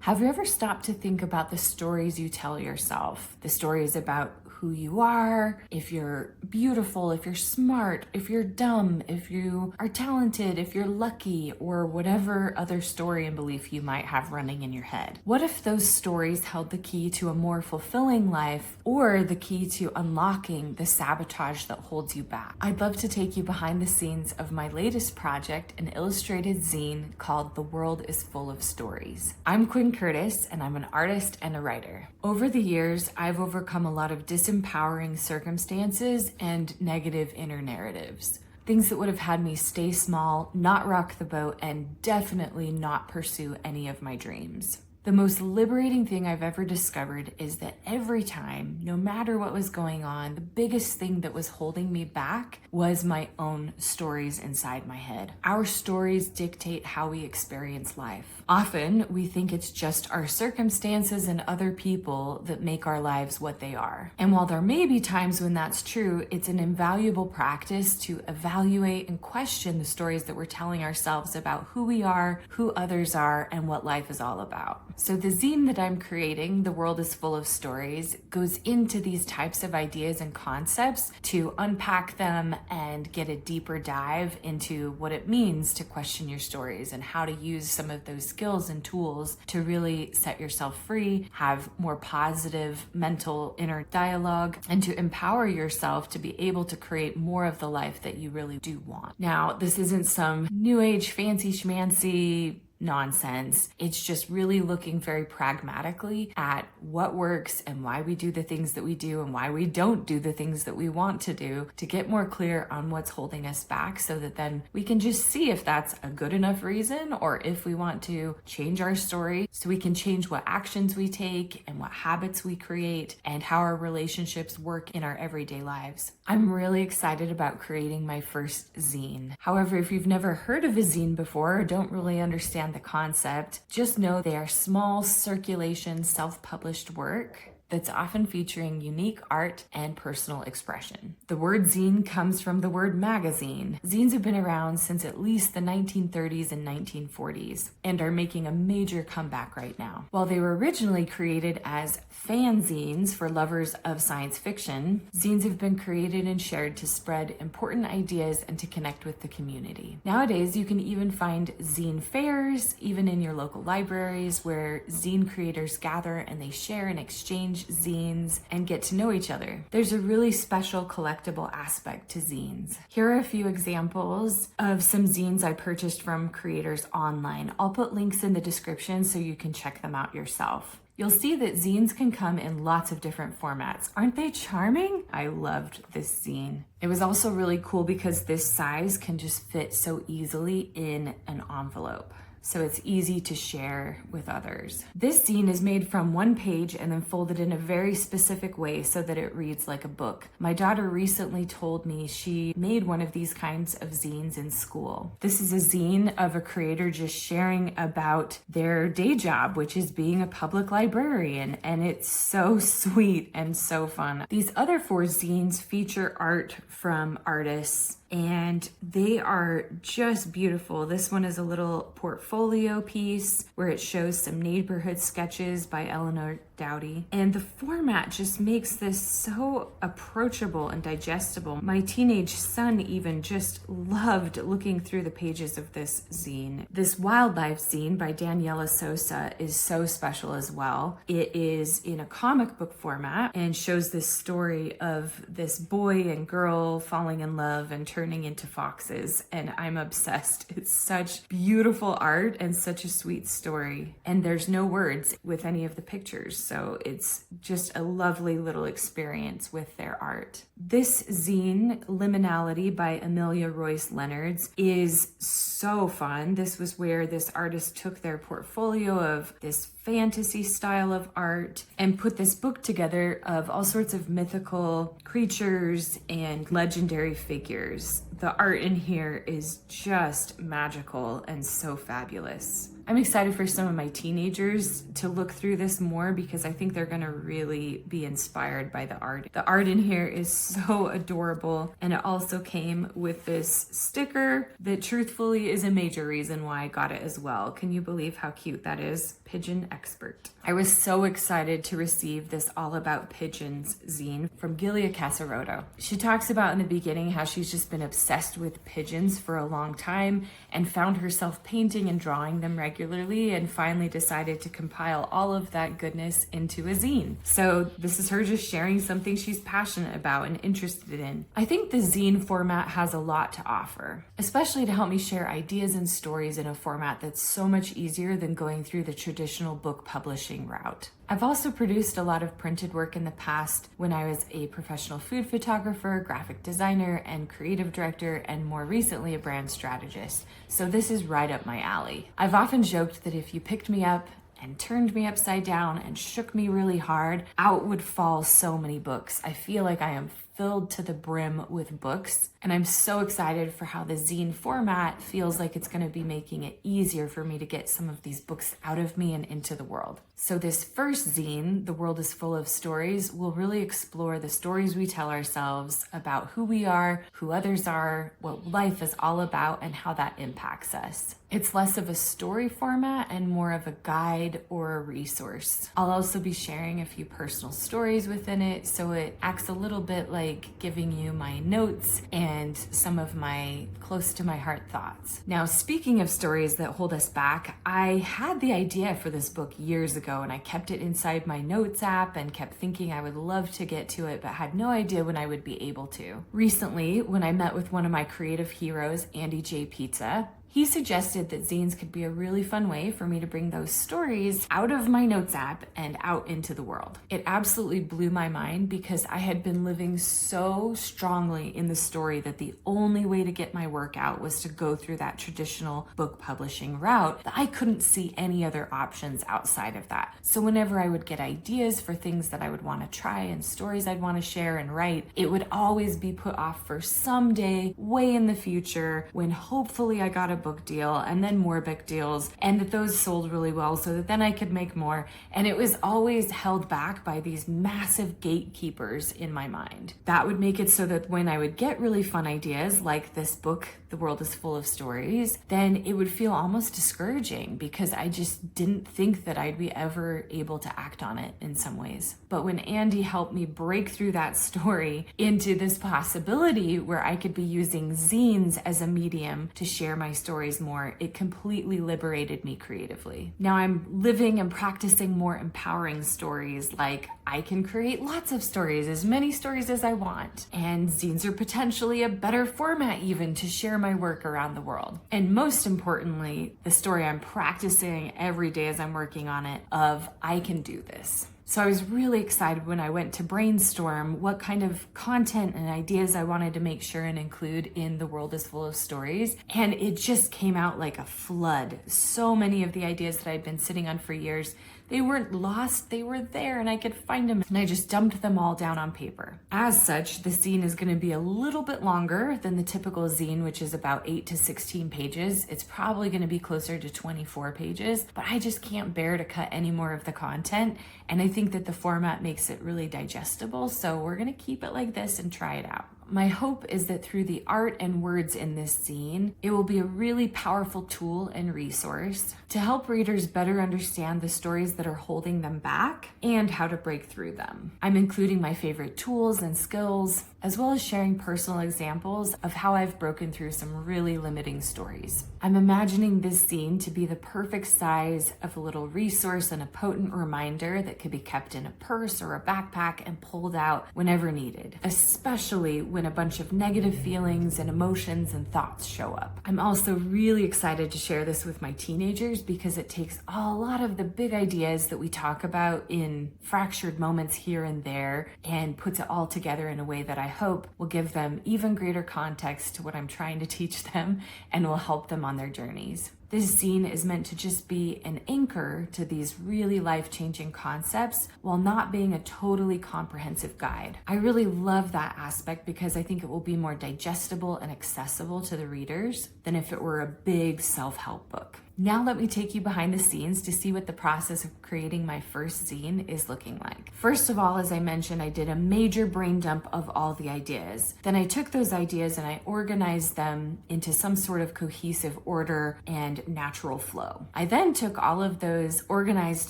Have you ever stopped to think about the stories you tell yourself? The stories about who you are, if you're beautiful, if you're smart, if you're dumb, if you are talented, if you're lucky, or whatever other story and belief you might have running in your head. What if those stories held the key to a more fulfilling life or the key to unlocking the sabotage that holds you back? I'd love to take you behind the scenes of my latest project, an illustrated zine called The World is Full of Stories. I'm Quinn Curtis, and I'm an artist and a writer. Over the years, I've overcome a lot of disempowering circumstances and negative inner narratives. Things that would have had me stay small, not rock the boat, and definitely not pursue any of my dreams. The most liberating thing I've ever discovered is that every time, no matter what was going on, the biggest thing that was holding me back was my own stories inside my head. Our stories dictate how we experience life. Often, we think it's just our circumstances and other people that make our lives what they are. And while there may be times when that's true, it's an invaluable practice to evaluate and question the stories that we're telling ourselves about who we are, who others are, and what life is all about. So the zine that I'm creating, The World is Full of Stories, goes into these types of ideas and concepts to unpack them and get a deeper dive into what it means to question your stories and how to use some of those skills and tools to really set yourself free, have more positive mental inner dialogue, and to empower yourself to be able to create more of the life that you really do want. Now, this isn't some new age fancy schmancy nonsense. It's just really looking very pragmatically at what works and why we do the things that we do and why we don't do the things that we want to do, to get more clear on what's holding us back, so that then we can just see if that's a good enough reason or if we want to change our story, so we can change what actions we take and what habits we create and how our relationships work in our everyday lives. I'm really excited about creating my first zine. However, if you've never heard of a zine before or don't really understand the concept, just know they are small circulation self-published work that's often featuring unique art and personal expression. The word zine comes from the word magazine. Zines have been around since at least the 1930s and 1940s and are making a major comeback right now. While they were originally created as fanzines for lovers of science fiction, zines have been created and shared to spread important ideas and to connect with the community. Nowadays, you can even find zine fairs, even in your local libraries, where zine creators gather and they share and exchange zines and get to know each other. There's a really special collectible aspect to zines. Here are a few examples of some zines I purchased from creators online. I'll put links in the description so you can check them out yourself. You'll see that zines can come in lots of different formats. Aren't they charming? I loved this zine. It was also really cool because this size can just fit so easily in an envelope, so it's easy to share with others. This zine is made from one page and then folded in a very specific way so that it reads like a book. My daughter recently told me she made one of these kinds of zines in school. This is a zine of a creator just sharing about their day job, which is being a public librarian, and it's so sweet and so fun. These other 4 zines feature art from artists, and they are just beautiful. This one is a little portfolio piece where it shows some neighborhood sketches by Eleanor Dowdy, and the format just makes this so approachable and digestible. My teenage son even just loved looking through the pages of this zine. This wildlife zine by Daniela Sosa is so special as well. It is in a comic book format and shows this story of this boy and girl falling in love and turning into foxes, and I'm obsessed. It's such beautiful art and such a sweet story, and there's no words with any of the pictures, so it's just a lovely little experience with their art. This zine, Liminality by Amelia Royce Leonards, is so fun. This was where this artist took their portfolio of this fantasy style of art and put this book together of all sorts of mythical creatures and legendary figures. The art in here is just magical and so fabulous. I'm excited for some of my teenagers to look through this more because I think they're gonna really be inspired by the art. The art in here is so adorable, and it also came with this sticker that truthfully is a major reason why I got it as well. Can you believe how cute that is? Pigeon Expert. I was so excited to receive this All About Pigeons zine from Gilia Casaroto. She talks about in the beginning how she's just been obsessed with pigeons for a long time and found herself painting and drawing them regularly, and finally decided to compile all of that goodness into a zine. So this is her just sharing something she's passionate about and interested in. I think the zine format has a lot to offer, especially to help me share ideas and stories in a format that's so much easier than going through the traditional book publishing route. I've also produced a lot of printed work in the past when I was a professional food photographer, graphic designer, and creative director, and more recently a brand strategist. So this is right up my alley. I've often joked that if you picked me up and turned me upside down and shook me really hard, out would fall so many books. I feel like I am filled to the brim with books, and I'm so excited for how the zine format feels like it's going to be making it easier for me to get some of these books out of me and into the world. So this first zine, The World is Full of Stories, will really explore the stories we tell ourselves about who we are, who others are, what life is all about, and how that impacts us. It's less of a story format and more of a guide or a resource. I'll also be sharing a few personal stories within it, so it acts a little bit like giving you my notes and some of my close to my heart thoughts. Now, speaking of stories that hold us back, I had the idea for this book years ago, and I kept it inside my notes app and kept thinking I would love to get to it, but had no idea when I would be able to. Recently, when I met with one of my creative heroes, Andy J. Pizza, he suggested that zines could be a really fun way for me to bring those stories out of my notes app and out into the world. It absolutely blew my mind because I had been living so strongly in the story that the only way to get my work out was to go through that traditional book publishing route, that I couldn't see any other options outside of that. So whenever I would get ideas for things that I would want to try and stories I'd want to share and write, it would always be put off for someday way in the future when hopefully I got a book deal and then more book deals, and that those sold really well so that then I could make more. And it was always held back by these massive gatekeepers in my mind. That would make it so that when I would get really fun ideas like this book, The World is Full of Stories, then it would feel almost discouraging because I just didn't think that I'd be ever able to act on it in some ways. But when Andy helped me break through that story into this possibility where I could be using zines as a medium to share my stories more, it completely liberated me creatively. Now I'm living and practicing more empowering stories, like I can create lots of stories, as many stories as I want, and zines are potentially a better format even to share my work around the world. And most importantly, the story I'm practicing every day as I'm working on it of I can do this. So I was really excited when I went to brainstorm what kind of content and ideas I wanted to make sure and include in The World is Full of Stories. And it just came out like a flood. So many of the ideas that I'd been sitting on for years, they weren't lost, they were there and I could find them. And I just dumped them all down on paper. As such, the zine is going to be a little bit longer than the typical zine, which is about 8 to 16 pages. It's probably going to be closer to 24 pages, but I just can't bear to cut any more of the content. And I think that the format makes it really digestible. So we're going to keep it like this and try it out. My hope is that through the art and words in this zine, it will be a really powerful tool and resource to help readers better understand the stories that are holding them back and how to break through them. I'm including my favorite tools and skills, as well as sharing personal examples of how I've broken through some really limiting stories. I'm imagining this zine to be the perfect size of a little resource and a potent reminder that could be kept in a purse or a backpack and pulled out whenever needed, especially when a bunch of negative feelings and emotions and thoughts show up. I'm also really excited to share this with my teenagers because it takes a lot of the big ideas that we talk about in fractured moments here and there and puts it all together in a way that I hope will give them even greater context to what I'm trying to teach them and will help them on their journeys. This zine is meant to just be an anchor to these really life-changing concepts while not being a totally comprehensive guide. I really love that aspect because I think it will be more digestible and accessible to the readers than if it were a big self-help book. Now let me take you behind the scenes to see what the process of creating my first zine is looking like. First of all, as I mentioned, I did a major brain dump of all the ideas. Then I took those ideas and I organized them into some sort of cohesive order and natural flow. I then took all of those organized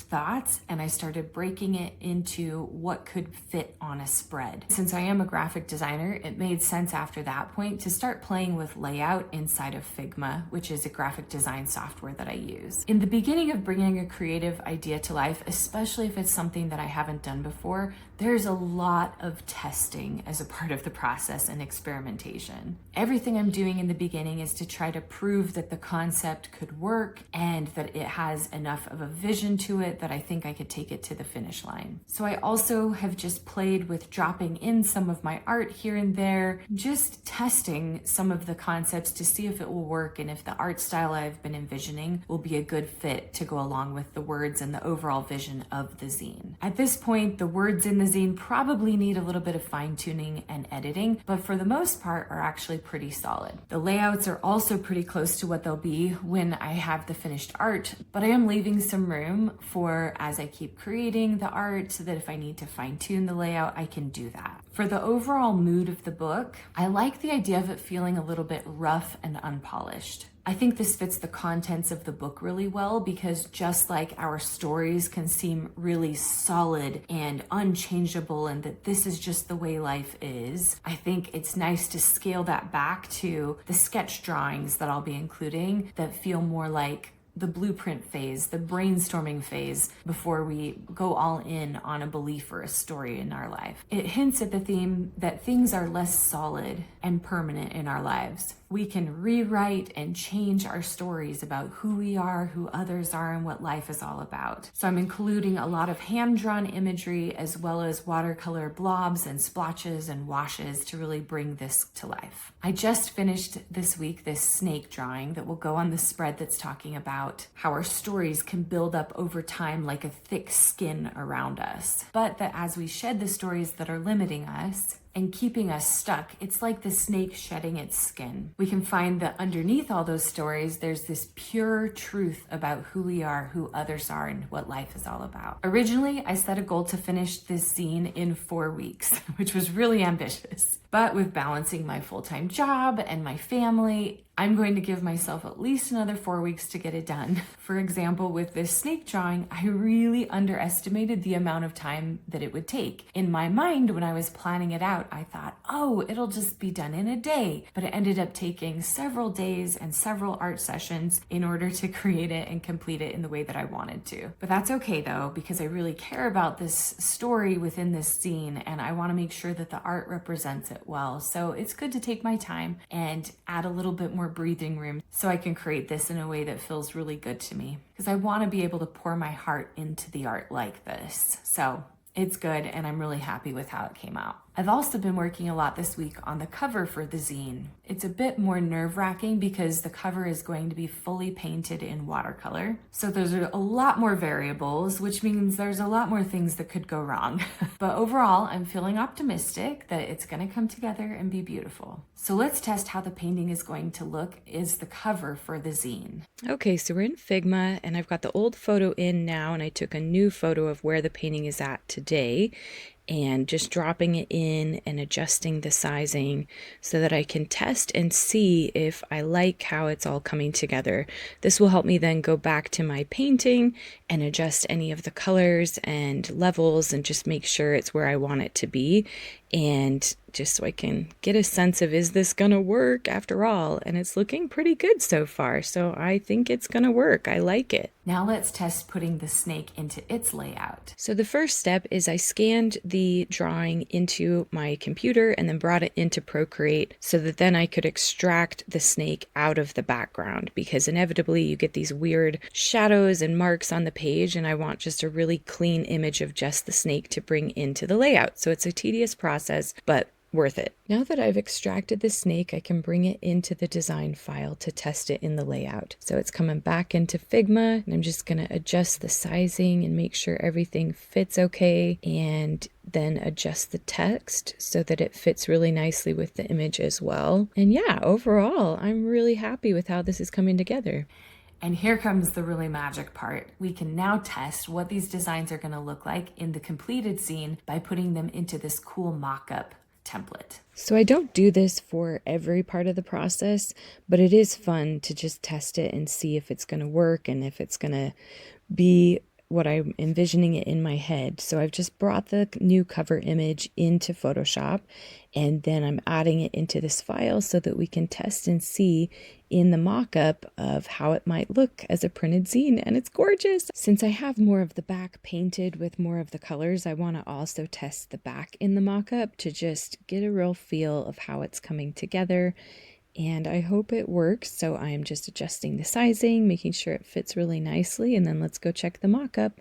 thoughts and I started breaking it into what could fit on a spread. Since I am a graphic designer, it made sense after that point to start playing with layout inside of Figma, which is a graphic design software that I use. In the beginning of bringing a creative idea to life, especially if it's something that I haven't done before, there's a lot of testing as a part of the process and experimentation. Everything I'm doing in the beginning is to try to prove that the concept could work and that it has enough of a vision to it that I think I could take it to the finish line. So I also have just played with dropping in some of my art here and there, just testing some of the concepts to see if it will work and if the art style I've been envisioning will be a good fit to go along with the words and the overall vision of the zine. At this point, the words in the zine probably need a little bit of fine-tuning and editing, but for the most part are actually pretty solid. The layouts are also pretty close to what they'll be when I have the finished art, but I am leaving some room for as I keep creating the art so that if I need to fine-tune the layout, I can do that. For the overall mood of the book, I like the idea of it feeling a little bit rough and unpolished. I think this fits the contents of the book really well because just like our stories can seem really solid and unchangeable and that this is just the way life is, I think it's nice to scale that back to the sketch drawings that I'll be including that feel more like the blueprint phase, the brainstorming phase before we go all in on a belief or a story in our life. It hints at the theme that things are less solid and permanent in our lives. We can rewrite and change our stories about who we are, who others are, and what life is all about. So I'm including a lot of hand-drawn imagery as well as watercolor blobs and splotches and washes to really bring this to life. I just finished this week this snake drawing that will go on the spread that's talking about how our stories can build up over time like a thick skin around us, but that as we shed the stories that are limiting us and keeping us stuck, it's like the snake shedding its skin. We can find that underneath all those stories, there's this pure truth about who we are, who others are, and what life is all about. Originally, I set a goal to finish this zine in 4 weeks, which was really ambitious. But with balancing my full-time job and my family, I'm going to give myself at least another 4 weeks to get it done. For example, with this snake drawing, I really underestimated the amount of time that it would take. In my mind, when I was planning it out, I thought, oh, it'll just be done in a day. But it ended up taking several days and several art sessions in order to create it and complete it in the way that I wanted to. But that's okay though, because I really care about this story within this zine and I want to make sure that the art represents it well. So it's good to take my time and add a little bit more breathing room so I can create this in a way that feels really good to me, because I want to be able to pour my heart into the art like this. So it's good and I'm really happy with how it came out. I've also been working a lot this week on the cover for the zine. It's a bit more nerve-wracking because the cover is going to be fully painted in watercolor. So there's a lot more variables, which means there's a lot more things that could go wrong. But overall, I'm feeling optimistic that it's going to come together and be beautiful. So let's test how the painting is going to look as the cover for the zine. Okay, so we're in Figma and I've got the old photo in now and I took a new photo of where the painting is at today and just dropping it in and adjusting the sizing so that I can test and see if I like how it's all coming together. This will help me then go back to my painting and adjust any of the colors and levels and just make sure it's where I want it to be, and just so I can get a sense of, is this gonna work after all? And it's looking pretty good so far, so I think it's gonna work. I like it. Now let's test putting the snake into its layout. So the first step is I scanned the drawing into my computer and then brought it into Procreate so that then I could extract the snake out of the background, because inevitably you get these weird shadows and marks on the page and I want just a really clean image of just the snake to bring into the layout. So it's a tedious process, but worth it. Now that I've extracted the snake, I can bring it into the design file to test it in the layout. So it's coming back into Figma and I'm just going to adjust the sizing and make sure everything fits okay, and then adjust the text so that it fits really nicely with the image as well. And yeah, overall, I'm really happy with how this is coming together. And here comes the really magic part. We can now test what these designs are going to look like in the completed zine by putting them into this cool mock-up template. So I don't do this for every part of the process, but it is fun to just test it and see if it's going to work and if it's going to be what I'm envisioning it in my head. So I've just brought the new cover image into Photoshop, and then I'm adding it into this file so that we can test and see in the mock-up of how it might look as a printed zine, and it's gorgeous. Since I have more of the back painted with more of the colors, I want to also test the back in the mock-up to just get a real feel of how it's coming together. And I hope it works, so I am just adjusting the sizing, making sure it fits really nicely, and then let's go check the mock-up.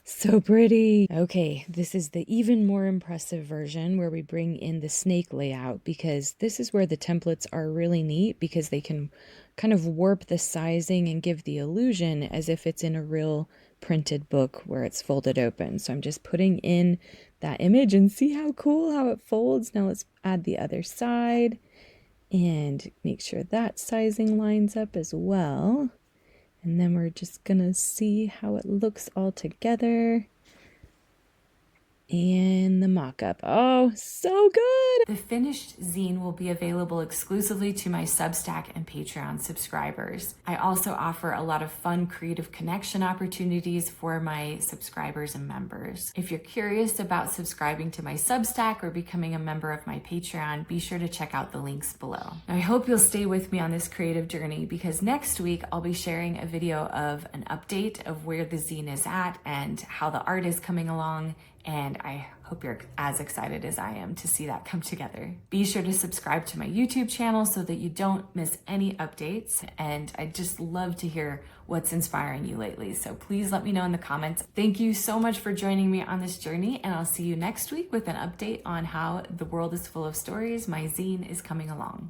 So pretty! Okay, this is the even more impressive version where we bring in the snake layout, because this is where the templates are really neat because they can kind of warp the sizing and give the illusion as if it's in a real printed book where it's folded open. So I'm just putting in that image and see how cool how it folds. Now let's add the other side and make sure that sizing lines up as well. And then we're just gonna see how it looks all together. And the mock-up. Oh, so good! The finished zine will be available exclusively to my Substack and Patreon subscribers. I also offer a lot of fun creative connection opportunities for my subscribers and members. If you're curious about subscribing to my Substack or becoming a member of my Patreon, be sure to check out the links below. Now, I hope you'll stay with me on this creative journey, because next week I'll be sharing a video of an update of where the zine is at and how the art is coming along. And I hope you're as excited as I am to see that come together. Be sure to subscribe to my YouTube channel so that you don't miss any updates. And I'd just love to hear what's inspiring you lately. So please let me know in the comments. Thank you so much for joining me on this journey, and I'll see you next week with an update on how The World is Full of Stories, my zine, is coming along.